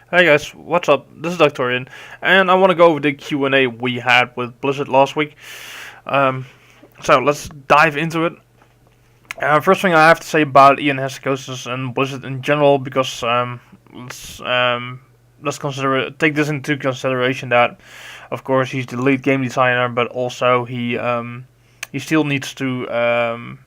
Hey guys, what's up? This is Doctorian, and I want to go over the Q&A we had with Blizzard last week. Um, so let's dive into it. First thing I have to say about Ian Hesikosis and Blizzard in general, because let's let's take this into consideration that, of course, he's the lead game designer, but also he still needs to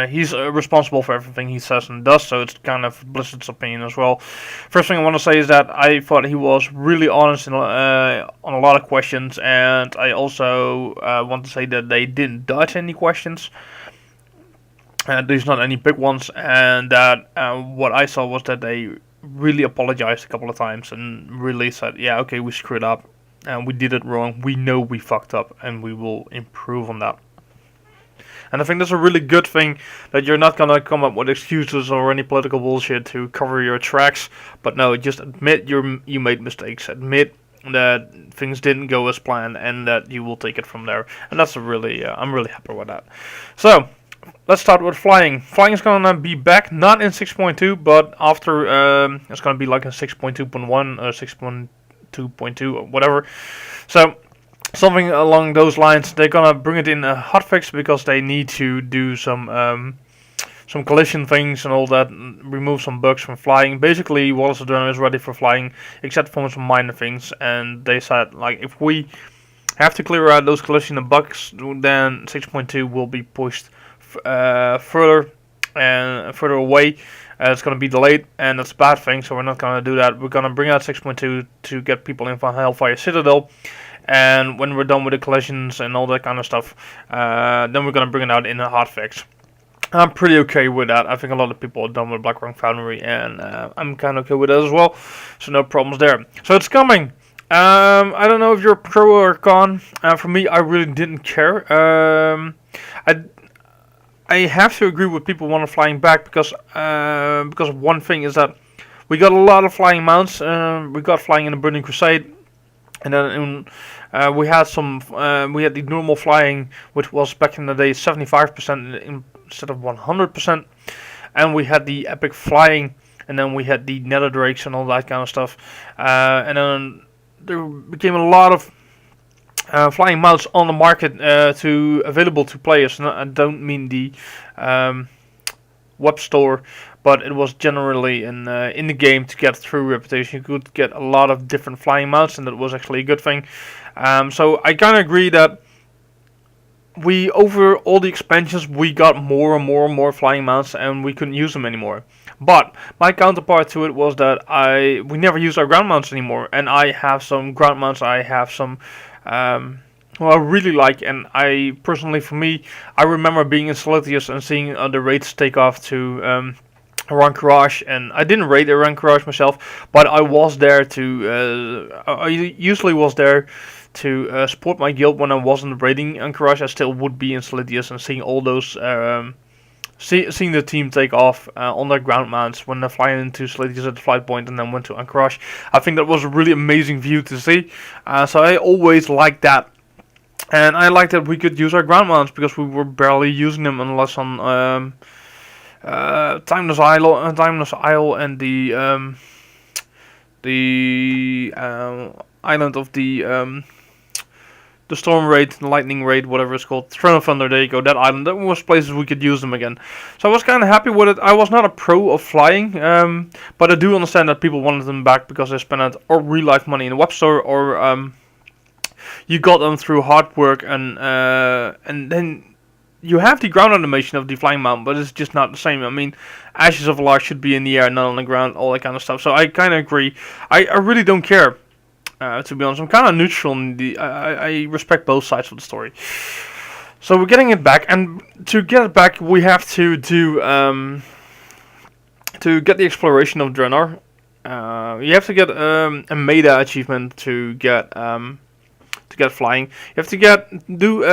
he's responsible for everything he says and does, so it's kind of Blizzard's opinion as well. First thing I want to say is that I thought he was really honest on a lot of questions, and I also want to say that they didn't dodge any questions. There's not any big ones, and that what I saw was that they really apologized a couple of times and really said, yeah, okay, we screwed up, and we did it wrong. We know we fucked up, and we will improve on that. And I think that's a really good thing, that you're not gonna come up with excuses or any political bullshit to cover your tracks, but no, just admit you made mistakes, admit that things didn't go as planned, and that you will take it from there. And that's a really, I'm really happy with that. So let's start with flying. Flying is gonna be back, not in 6.2, but after it's gonna be like in 6.2.1 or 6.2.2 or whatever. So something along those lines. They're gonna bring it in a hotfix because they need to do some collision things and all that, and remove some bugs from flying. Basically, Wallace Adrenaline is ready for flying, except for some minor things. And they said, like, if we have to clear out those collision and bugs, then 6.2 will be pushed further and further away. It's going to be delayed, and that's a bad thing, so we're not going to do that. We're going to bring out 6.2 to get people in for Hellfire Citadel, and when we're done with the collisions and all that kind of stuff, then we're going to bring it out in a hotfix. I'm pretty okay with that. I think a lot of people are done with Blackrock Foundry, and I'm kind of okay with that as well, so no problems there. So it's coming. I don't know if you're pro or con. For me, I really didn't care. I have to agree with people wanting flying back because one thing is that we got a lot of flying mounts. We got flying in the Burning Crusade, and then we had the normal flying, which was back in the day 75% instead of 100%, and we had the epic flying, and then we had the Nether Drakes and all that kind of stuff, and then there became a lot of flying mounts on the market available to players. And I don't mean the web store, but it was generally in the game to get through Reputation. You could get a lot of different flying mounts, and that was actually a good thing. So I kind of agree that over all the expansions we got more and more and more flying mounts, and we couldn't use them anymore. But my counterpart to it was that we never use our ground mounts anymore, and I have some ground mounts. I have some I really like, and I personally, for me, I remember being in Solitius and seeing the raids take off to Rancourage, and I didn't raid Rancourage myself, but I was there I usually was there to support my guild when I wasn't raiding Rancourage. I still would be in Solitius and seeing all those seeing the team take off on their ground mounts when they're flying into Solitius at the flight point and then went to Anchorage. I think that was a really amazing view to see. So I always liked that. And I liked that we could use our ground mounts because we were barely using them unless on Timeless Isle and the island of the Storm Raid, the Lightning Raid, whatever it's called, Throne of Thunder, there you go, that island. That was places we could use them again. So I was kind of happy with it. I was not a pro of flying, but I do understand that people wanted them back because they spent or real life money in the web store, or you got them through hard work, and then you have the ground animation of the flying mount, but it's just not the same. I mean, Ashes of Lark should be in the air, not on the ground, all that kind of stuff. So I kind of agree. I really don't care. To be honest, I'm kind of neutral. I respect both sides of the story. So we're getting it back, and to get it back, we have to do to get the exploration of Draenor. You have to get a meta achievement to get flying. You have to do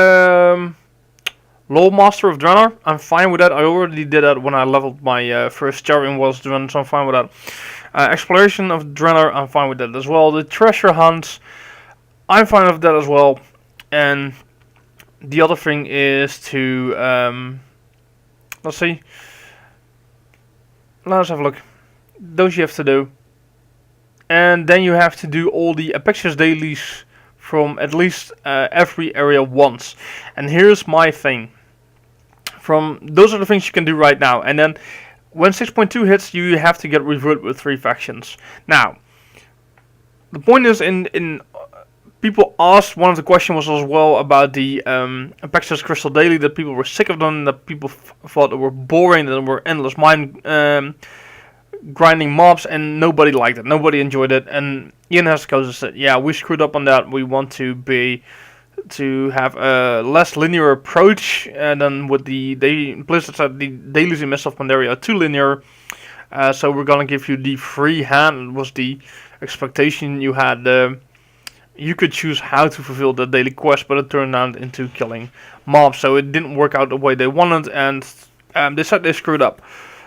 Law Master of Draenor. I'm fine with that. I already did that when I leveled my first Chariot was Draenor, so I'm fine with that. Exploration of Draenor, I'm fine with that as well. The treasure hunts, I'm fine with that as well. And the other thing is to let's see. Let's have a look. Those you have to do. and then you have to do all the Apexis dailies from at least every area once. And here's my thing. From those are the things you can do right now, and then when 6.2 hits, you have to get revert with 3 factions. Now, the point is, in people asked, one of the questions was as well about the Apexis Crystal Daily, that people were sick of them, that people thought they were boring, that they were endless mind grinding mobs, and nobody liked it, nobody enjoyed it. And Ian Haskosa said, yeah, we screwed up on that. We want to have a less linear approach than with Blizzard said the dailies in Mist of Pandaria are too linear, so we're gonna give you the free hand. Was the expectation you had. You could choose how to fulfill the daily quest, but it turned out into killing mobs, so it didn't work out the way they wanted, and they said they screwed up.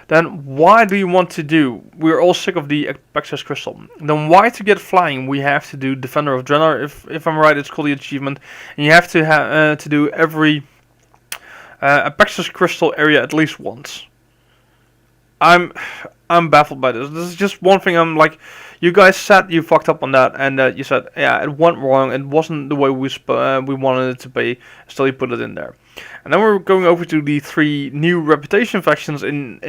Then why do you want to do? We're all sick of the Apexis Crystal. Then why to get flying? We have to do Defender of Draenor. If I'm right, it's called the achievement, and you have to do every Apexis Crystal area at least once. I'm baffled by this. This is just one thing. I'm like, you guys said you fucked up on that, and you said, yeah, it went wrong. It wasn't the way we wanted it to be. Still, you put it in there. And then we're going over to the 3 new reputation factions in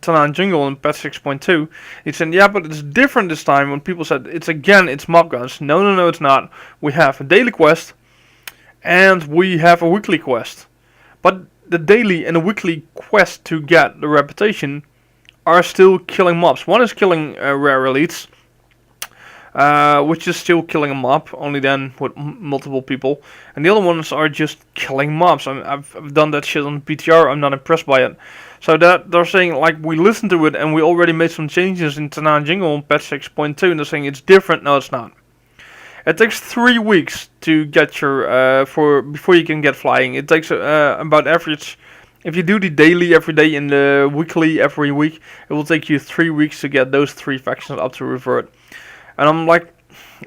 Tanaan Jungle in patch 6.2. He said, yeah, but it's different this time. When people said it's mob guns. No, it's not. We have a daily quest, and we have a weekly quest. But the daily and the weekly quest to get the reputation are still killing mobs. One is killing rare elites, which is still killing a mob, only then with multiple people. And the other ones are just killing mobs. I've done that shit on PTR, I'm not impressed by it. So that they're saying, like, we listened to it and we already made some changes in Tanaan Jungle on patch 6.2, and they're saying it's different. No, it's not. It takes 3 weeks to get your, before you can get flying. It takes about average, if you do the daily every day and the weekly every week, it will take you 3 weeks to get those 3 factions up to revert. And I'm like,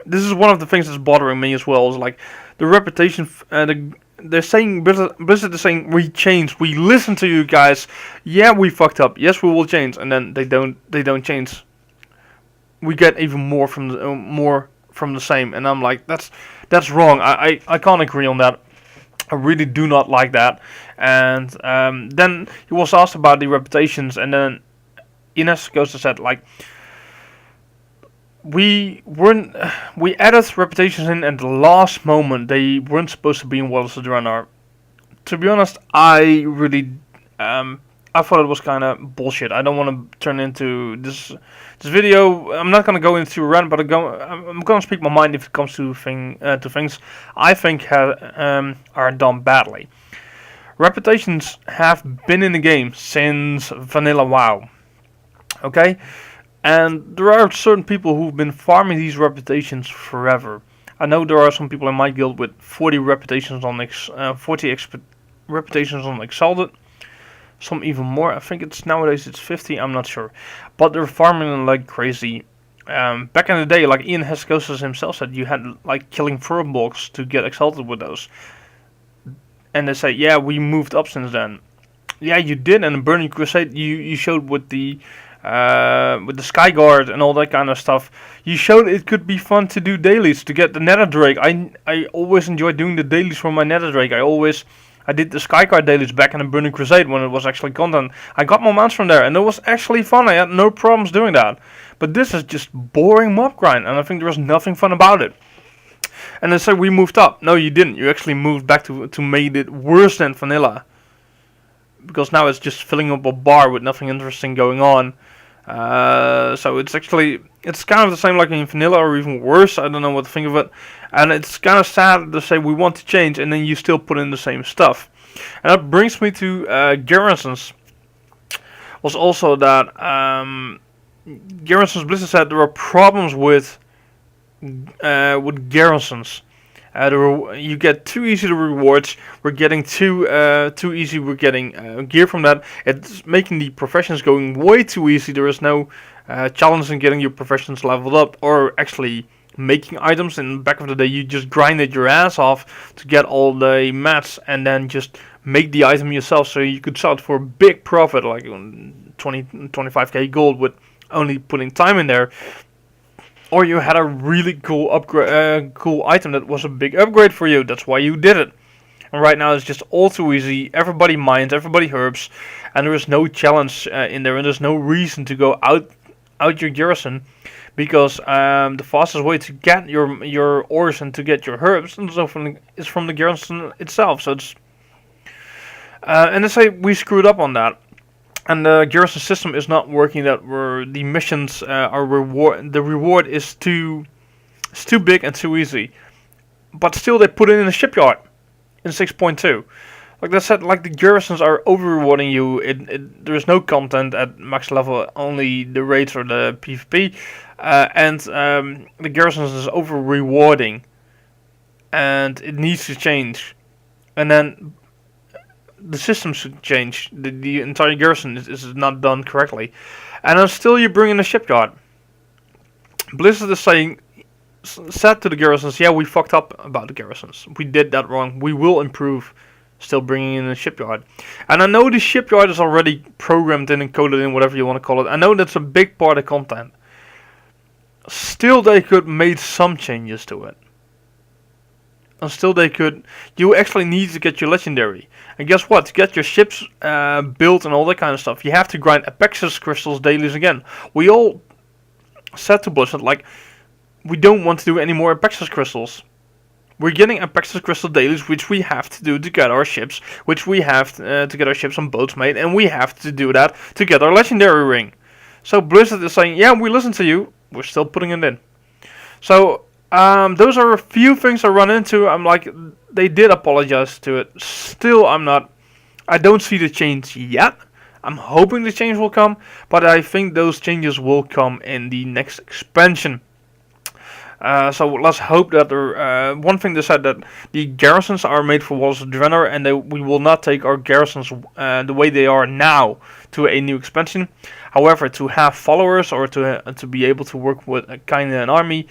this is one of the things that's bothering me as well. Is like the reputation. They're saying Blizzard is saying we changed. We listened to you guys. Yeah, we fucked up. Yes, we will change. And then they don't change. We get even more from the same. And I'm like, that's wrong. I can't agree on that. I really do not like that. And then he was asked about the reputations, and then Ines goes to said, like, we added reputations in at the last moment. They weren't supposed to be in Waters of Draenor. To be honest, I really I thought it was kind of bullshit. I don't want to turn into this video. I'm not gonna go into a rant, but I'm gonna speak my mind if it comes to things I think are done badly. Reputations have been in the game since Vanilla WoW. Okay. And there are certain people who've been farming these reputations forever. I know there are some people in my guild with 40 reputations on reputations on Exalted. Some even more. I think nowadays it's 50. I'm not sure, but they're farming them like crazy. Back in the day, like Ian Haskosa himself said, you had like killing furbolgs to get Exalted with those. And they say, yeah, we moved up since then. Yeah, you did. And in Burning Crusade, you showed with the Skyguard and all that kind of stuff. You showed it could be fun to do dailies to get the Nether Drake. I always enjoyed doing the dailies for my Nether Drake. I did the Skyguard dailies back in the Burning Crusade when it was actually content. I got my mounts from there, and it was actually fun. I had no problems doing that. But this is just boring mob grind, and I think there was nothing fun about it. And they say we moved up. No, you didn't. You actually moved back to made it worse than vanilla. Because now it's just filling up a bar with nothing interesting going on. So it's kind of the same like in vanilla, or even worse. I don't know what to think of it. And it's kind of sad to say we want to change and then you still put in the same stuff. And that brings me to garrisons. Was also that garrisons, Blizzard said there were problems with garrisons. You get too easy the rewards. We're getting too easy. We're getting gear from that. It's making the professions going way too easy. There is no challenge in getting your professions leveled up or actually making items. In the back of the day, you just grinded your ass off to get all the mats and then just make the item yourself, so you could sell it for a big profit, like 25k gold, with only putting time in there. or you had a really cool upgrade, cool item that was a big upgrade for you. That's why you did it. And right now it's just all too easy. Everybody mines, everybody herbs, and there is no challenge in there, and there's no reason to go out your garrison, because the fastest way to get your ores and to get your herbs is from the garrison itself. So it's and they say we screwed up on that, and the garrison system is not working. That where the missions are the reward is too big and too easy, but still they put it in the shipyard in 6.2. Like I said, like the garrisons are over rewarding you. There is no content at max level, only the raids or the PvP, and the garrisons is over rewarding, and it needs to change. And then the system should change. The entire garrison is not done correctly, and then still you bring in a shipyard. Blizzard is saying, said to the garrisons, yeah, we fucked up about the garrisons. We did that wrong. We will improve. Still bringing in a shipyard. And I know the shipyard is already programmed in and coded in, whatever you want to call it. I know that's a big part of content. Still, they could made some changes to it. And still they could... You actually need to get your legendary. And guess what? To get your ships built and all that kind of stuff, you have to grind Apexis crystals dailies again. We all said to Blizzard, like, we don't want to do any more Apexis crystals. We're getting Apexis crystal dailies, which we have to do to get our ships, which we have to get our ships on boats made, and we have to do that to get our legendary ring. So Blizzard is saying, yeah, we listen to you, we're still putting it in. So those are a few things I run into. I'm like, they did apologize to it. Still, I don't see the change yet. I'm hoping the change will come, but I think those changes will come in the next expansion. So let's hope that one thing they said, that the garrisons are made for Walls of Draenor, and we will not take our garrisons the way they are now to a new expansion. However, to have followers or to be able to work with a kind of an army,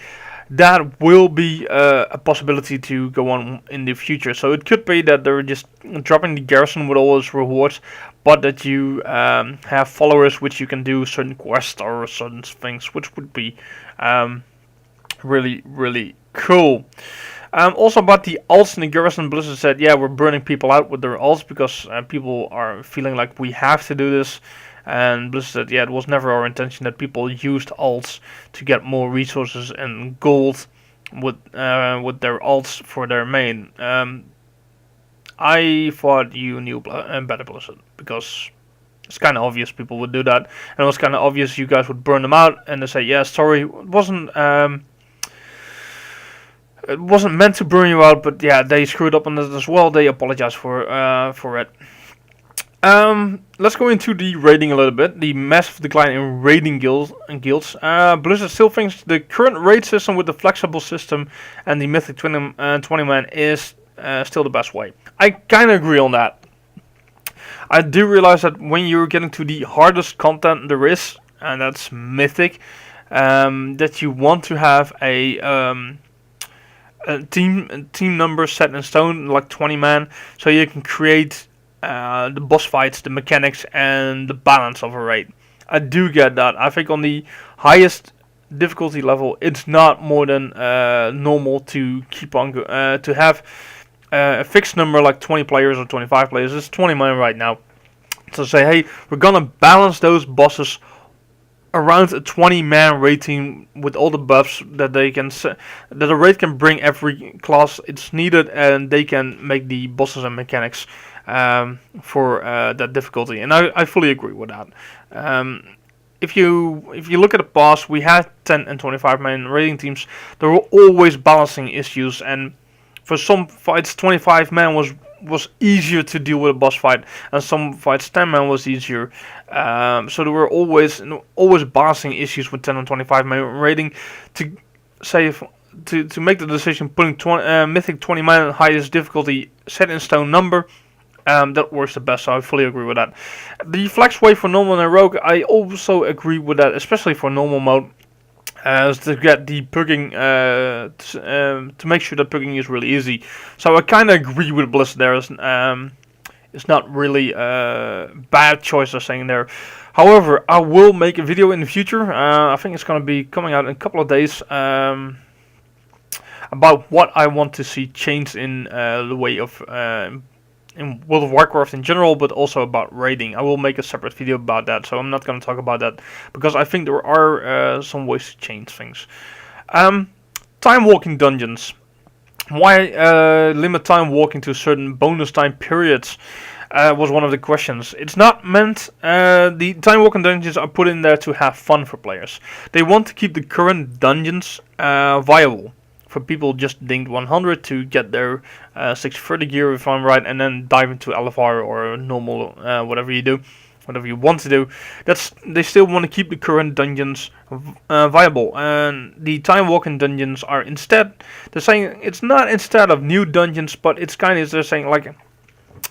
that will be a possibility to go on in the future. So it could be that they're just dropping the garrison with all those rewards, but that you have followers which you can do certain quests or certain things, which would be really, really cool. Also about the alts in the garrison, Blizzard said, yeah, we're burning people out with their alts because people are feeling like we have to do this. And Blizzard said, yeah, it was never our intention that people used alts to get more resources and gold with their alts for their main. I thought you knew better, Blizzard, because it's kind of obvious people would do that, and it was kind of obvious you guys would burn them out. And they say, yeah, sorry, it wasn't meant to burn you out, but yeah, they screwed up on this as well. They apologize for it. Let's go into the raiding a little bit. The massive decline in raiding guilds. Blizzard still thinks the current raid system with the flexible system and the mythic 20 man is still the best way. I kind of agree on that. I do realize that when you're getting to the hardest content there is, and that's mythic, that you want to have a team number set in stone, like 20 man, so you can create the boss fights, the mechanics, and the balance of a raid. I do get that. I think on the highest difficulty level, it's not more than normal to keep on to have a fixed number like 20 players or 25 players. It's 20 man right now. So say, hey, we're gonna balance those bosses around a 20 man raid team with all the buffs that they can that a raid can bring every class it's needed, and they can make the bosses and mechanics for that difficulty. And I fully agree with that. If you look at the past, we had 10 and 25 man raiding teams. There were always balancing issues, and for some fights 25 man was easier to deal with a boss fight, and some fights 10 man was easier. So there were always balancing issues with 10 and 25 man raiding. To say to make the decision putting mythic 20 man highest difficulty set in stone number, that works the best. So I fully agree with that. The flex way for normal and rogue, I also agree with that, especially for normal mode. To get the pugging, to make sure that pugging is really easy. So I kind of agree with Blizzard there. It's not really a bad choice of saying there. However, I will make a video in the future. I think it's going to be coming out in a couple of days. About what I want to see changed in the way of in World of Warcraft in general, but also about raiding. I will make a separate video about that, so I'm not going to talk about that because I think there are some ways to change things. Time walking dungeons. Why limit time walking to certain bonus time periods? Was one of the questions. It's not meant. The time walking dungeons are put in there to have fun for players. They want to keep the current dungeons viable for people just dinged 100 to get their 630 gear, if I'm right, and then dive into LFR or normal, whatever you do, whatever you want to do. They still want to keep the current dungeons viable, and the time walking dungeons are instead. They're saying it's not instead of new dungeons, but it's kind of they're saying like,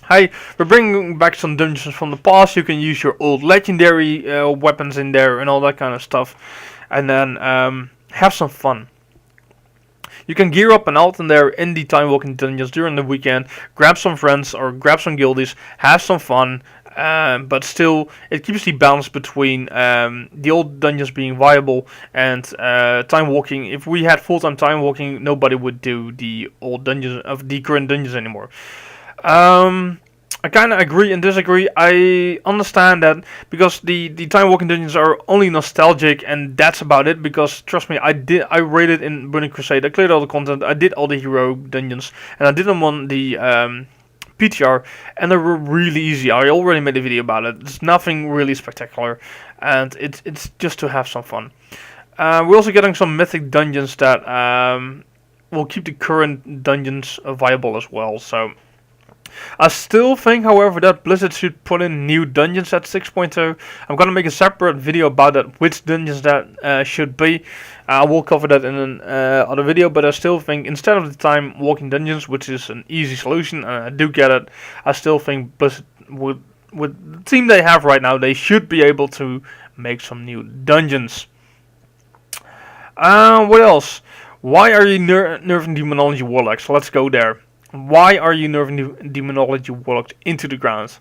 hey, we're bringing back some dungeons from the past. You can use your old legendary weapons in there and all that kind of stuff, and then have some fun. You can gear up and out in there in the time walking dungeons during the weekend, grab some friends or grab some guildies, have some fun, but still it keeps the balance between the old dungeons being viable and time walking. If we had full-time time walking, nobody would do the old dungeons of the current dungeons anymore. I kind of agree and disagree. I understand that because the time walking dungeons are only nostalgic and that's about it. Because trust me, I raided in Burning Crusade. I cleared all the content. I did all the hero dungeons and I did them on the PTR, and they were really easy. I already made a video about it. It's nothing really spectacular, and it's just to have some fun. We're also getting some mythic dungeons that will keep the current dungeons viable as well. So. I still think, however, that Blizzard should put in new dungeons at 6.0. I'm gonna make a separate video about that, which dungeons that should be. I will cover that in an other video, but I still think instead of the time walking dungeons, which is an easy solution, and I do get it, I still think Blizzard with the team they have right now, they should be able to make some new dungeons. What else? Why are you nerfing Demonology Warlocks? Let's go there. Why are you nerfing Demonology Warlocks into the ground?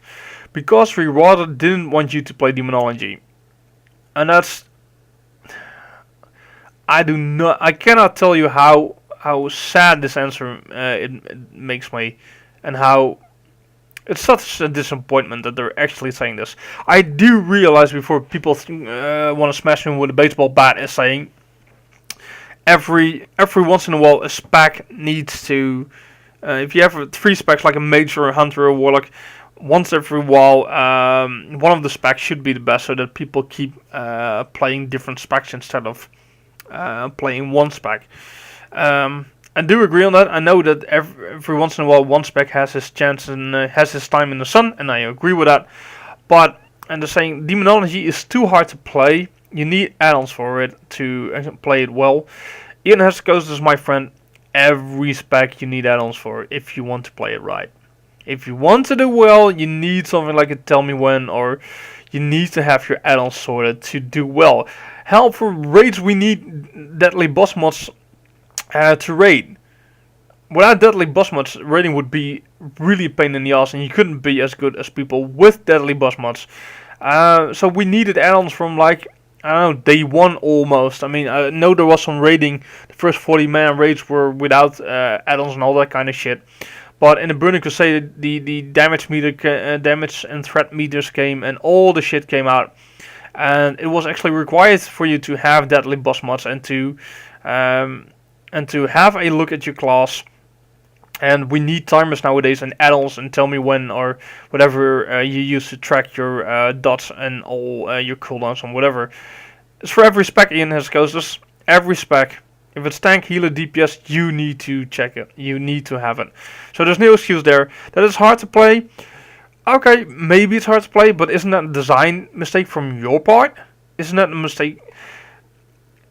Because we rather didn't want you to play Demonology. And that's... I cannot tell you how sad this answer it makes me. And how... It's such a disappointment that they're actually saying this. I do realize before people want to smash me with a baseball bat is saying... Every once in a while a spec needs to... if you have 3 specs like a mage or a hunter or a warlock, once every while one of the specs should be the best so that people keep playing different specs instead of playing one spec. I do agree on that. I know that every once in a while one spec has his chance and has his time in the sun, and I agree with that. But, and they're saying Demonology is too hard to play. You need add-ons for it to play it well. Ian Heskos is my friend. Every spec you need add-ons for if you want to play it right. If you want to do well, you need something like a Tell Me When, or you need to have your add-ons sorted to do well. Hell, for raids we need Deadly Boss mods to raid. Without Deadly Boss mods, raiding would be really a pain in the ass, and you couldn't be as good as people with Deadly Boss mods. So we needed add-ons from like, I don't know, day one almost. I mean, I know there was some raiding. The first 40-man raids were without add-ons and all that kind of shit. But in the Burning Crusade, the damage meter, damage and threat meters came, and all the shit came out. And it was actually required for you to have Deadly Boss mods and to have a look at your class. And we need timers nowadays and add-ons and Tell Me When or whatever you use to track your dots and all your cooldowns and whatever. It's for every spec Ian has goes. Every spec. If it's tank, healer, DPS, you need to check it. You need to have it. So there's no excuse there. That it's hard to play. Okay, maybe it's hard to play, but isn't that a design mistake from your part? Isn't that a mistake?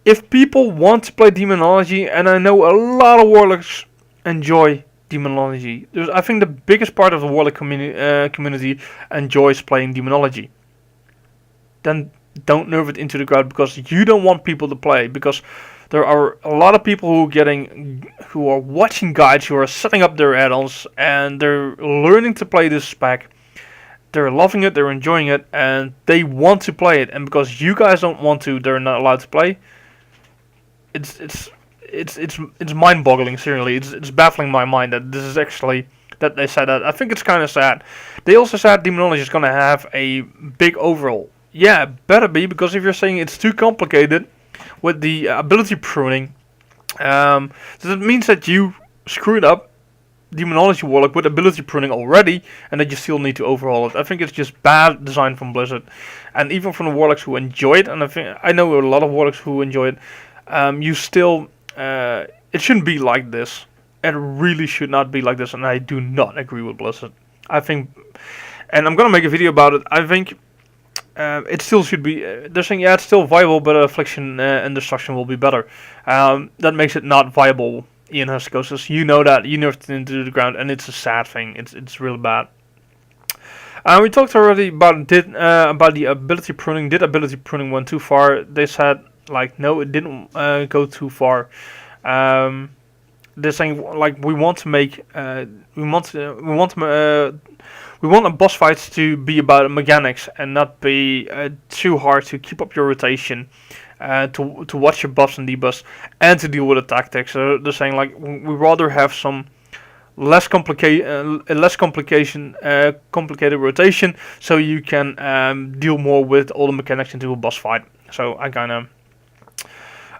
If people want to play Demonology, and I know a lot of Warlocks enjoy Demonology. I think the biggest part of the Warlock community enjoys playing Demonology. Then don't nerf it into the ground because you don't want people to play. Because there are a lot of people who are watching guides, who are setting up their add-ons, and they're learning to play this spec. they're loving it, they're enjoying it, and they want to play it. And because you guys don't want to, they're not allowed to play. It's mind-boggling. Seriously, it's baffling my mind that this is actually that they said that. I think it's kind of sad. They also said Demonology is gonna have a big overhaul. Yeah, better be, because if you're saying it's too complicated with the ability pruning, so that means that you screwed up Demonology Warlock with ability pruning already, and that you still need to overhaul it. I think it's just bad design from Blizzard, and even from the Warlocks who enjoy it, and I know a lot of Warlocks who enjoy it. You still, it shouldn't be like this. It really should not be like this, and I do not agree with Blizzard. I think, and I'm gonna make a video about it. I think it still should be. They're saying, yeah, it's still viable, but Affliction and Destruction will be better. That makes it not viable. Ian Huskosis, you know that, you nerfed it into the ground, and it's a sad thing. It's really bad. We talked already about the ability pruning. Did ability pruning went too far? They said like no, it didn't go too far. They're saying like we want a boss fight to be about mechanics and not be too hard to keep up your rotation. To watch your buffs and debuffs and to deal with the tactics. So they're saying like we rather have some complicated rotation, so you can deal more with all the mechanics into a boss fight. So I kind of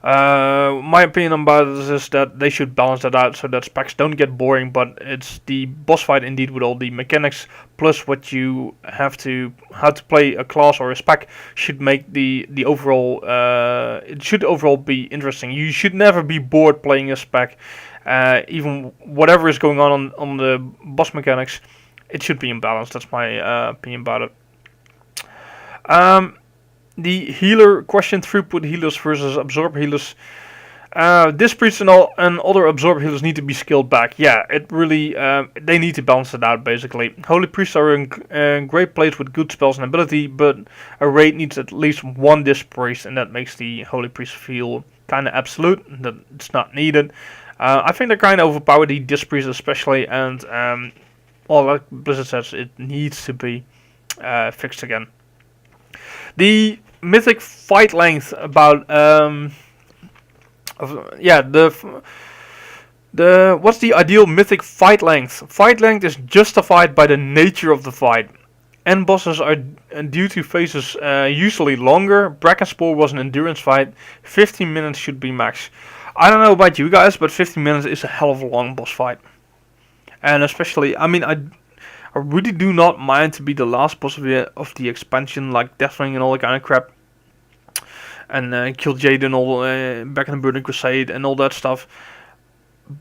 my opinion about this is that they should balance that out so that specs don't get boring, but it's the boss fight indeed with all the mechanics plus what you have to how to play a class or a spec should make the overall it should overall be interesting. You should never be bored playing a spec, even whatever is going on the boss mechanics. It should be in balance. That's my opinion about it. The healer question: throughput healers versus absorb healers. This priest and other absorb healers need to be scaled back. Yeah, it really they need to balance it out basically. Holy priests are in great place with good spells and ability, but a raid needs at least one disc priest, and that makes the holy priest feel kind of absolute. That it's not needed. I think they're kind of overpowered, the disc priest especially, and like Blizzard says, it needs to be fixed again. The mythic fight length about what's the ideal mythic fight length? Fight length is justified by the nature of the fight. End bosses are due to phases usually longer. Brackenspore was an endurance fight. 15 minutes should be max. I don't know about you guys, but 15 minutes is a hell of a long boss fight. And especially, I mean, I really do not mind to be the last boss of the expansion, like Deathwing and all that kind of crap. And kill Jaden all back in the Burning Crusade and all that stuff.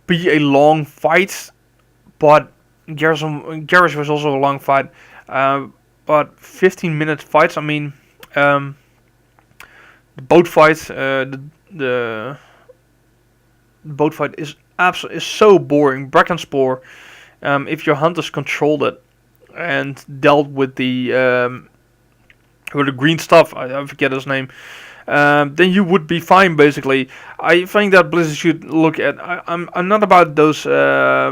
Be a long fight, but Garrus was also a long fight. But 15-minute fights, I mean, the boat fight, the boat fight is so boring. Brackenspore. If your hunters controlled it and dealt with the green stuff, I forget his name, then you would be fine. Basically, I think that Blizzard should look at. I'm not about those. I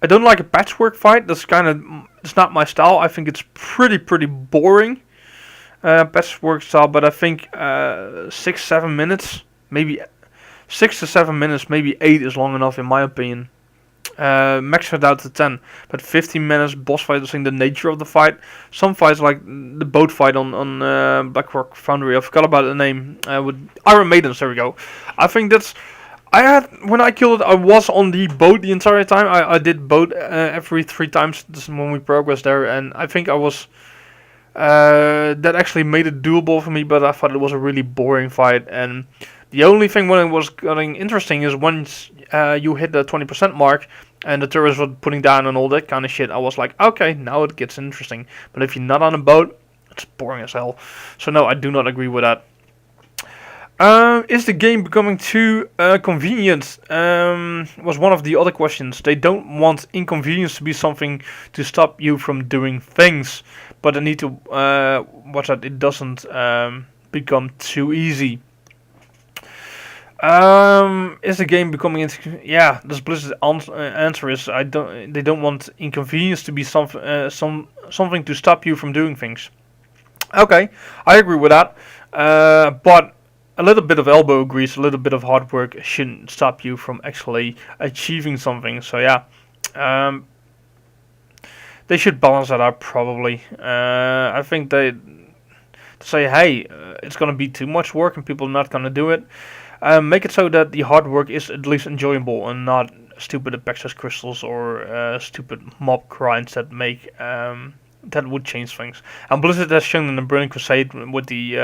don't like a patchwork fight. It's not my style. I think it's pretty boring, patchwork style. But I think 6-7 minutes, maybe 6 to 7 minutes, maybe 8 is long enough in my opinion. Max it out to 10, but 15 minutes boss fight is in the nature of the fight. Some fights like the boat fight on Blackrock Foundry, I forgot about the name, with Iron Maidens, there we go. I think that's, when I killed it, I was on the boat the entire time. I did boat every 3 times when we progressed there, and I think I was, that actually made it doable for me, but I thought it was a really boring fight. And the only thing when it was getting interesting is once you hit the 20% mark and the turrets were putting down and all that kind of shit, I was like, okay, now it gets interesting. But if you're not on a boat, it's boring as hell. So no, I do not agree with that. Is the game becoming too convenient? Was one of the other questions. They don't want inconvenience to be something to stop you from doing things, but they need to watch that it doesn't become too easy. Is the game becoming yeah, this Blizzard's answer is I don't. They don't want inconvenience to be something to stop you from doing things. Okay, I agree with that. But a little bit of elbow grease, a little bit of hard work shouldn't stop you from actually achieving something. So yeah, um, they should balance that out probably. I think they say, hey, it's gonna be too much work and people are not gonna do it. Make it so that the hard work is at least enjoyable and not stupid Apexis crystals or stupid mob grinds that make that would change things. And Blizzard has shown in the Burning Crusade with the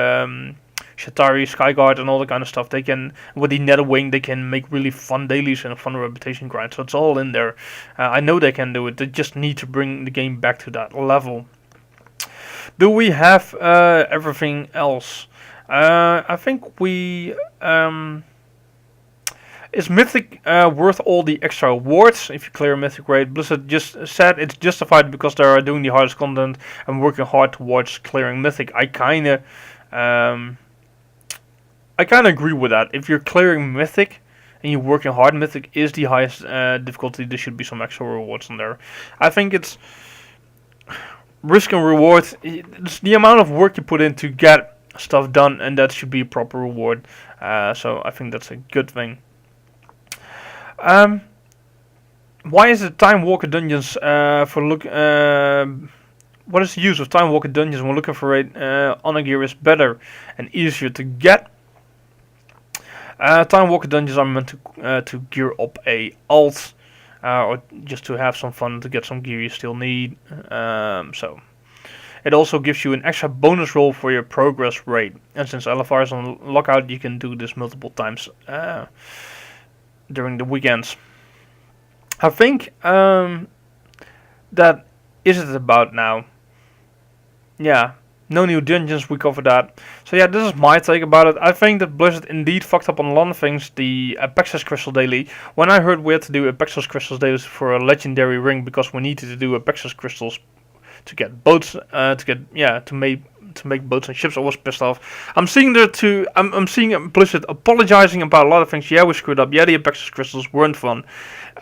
Shatari, Skyguard, and all that kind of stuff. They can, with the Netherwing, they can make really fun dailies and a fun reputation grind. So it's all in there. I know they can do it. They just need to bring the game back to that level. Do we have everything else? I think we. Is Mythic worth all the extra awards if you clear a Mythic raid? Blizzard just said it's justified because they are doing the hardest content and working hard towards clearing Mythic. I kinda agree with that. If you're clearing Mythic and you're working hard, Mythic is the highest difficulty. There should be some extra rewards in there. I think it's risk and reward. It's the amount of work you put in to get stuff done, and that should be a proper reward. So I think that's a good thing. Why is it Time Walker Dungeons for look? What is the use of Time Walker Dungeons when looking for raid honor gear is better and easier to get? Time Walker Dungeons are meant to gear up a alt, or just to have some fun to get some gear you still need. So it also gives you an extra bonus roll for your progress rate, and since LFR is on lockout, you can do this multiple times during the weekends. I think that is it about now. Yeah, no new dungeons, we covered that. So yeah, this is my take about it. I think that Blizzard indeed fucked up on a lot of things. The Apexis Crystal Daily. When I heard we had to do Apexis Crystals Daily for a legendary ring because we needed to do Apexis Crystals to get boats, to make boats and ships, I was pissed off. I'm seeing Blizzard apologizing about a lot of things. Yeah, we screwed up. Yeah, the Apexis crystals weren't fun.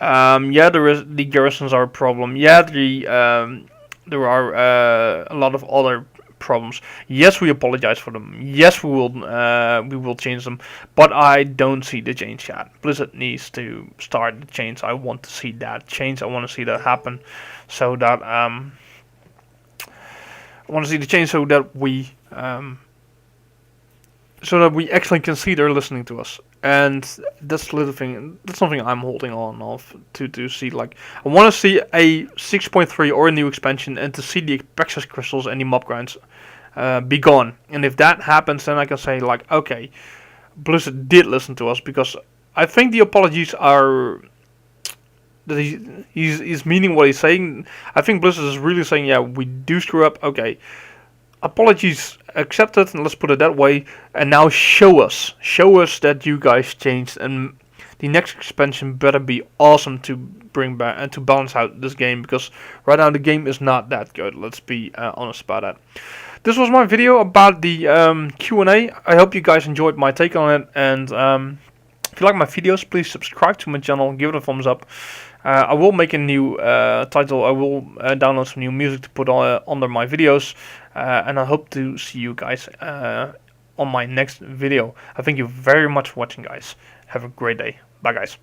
Yeah, the garrisons are a problem. Yeah, there are a lot of other problems. Yes, we apologize for them. Yes, we will change them. But I don't see the change yet. Blizzard needs to start the change. I want to see that change. I want to see that happen, so that I want to see the change so that we actually can see they're listening to us. And that's the little thing. That's something I'm holding on off to see. Like, I want to see a 6.3 or a new expansion, and to see the Apexis crystals and the mob grinds be gone. And if that happens, then I can say like, okay, Blizzard did listen to us, because I think the apologies are that he's meaning what he's saying. I think Blizzard is really saying, yeah, we do screw up. Okay, apologies accepted, and let's put it that way. And now show us that you guys changed, and the next expansion better be awesome to bring back and to balance out this game, because right now the game is not that good. Let's be honest about that. This was my video about the Q&A. I hope you guys enjoyed my take on it, and if you like my videos, please subscribe to my channel, give it a thumbs up. I will make a new title. I will download some new music to put under my videos, and I hope to see you guys on my next video. I thank you very much for watching, guys. Have a great day. Bye, guys.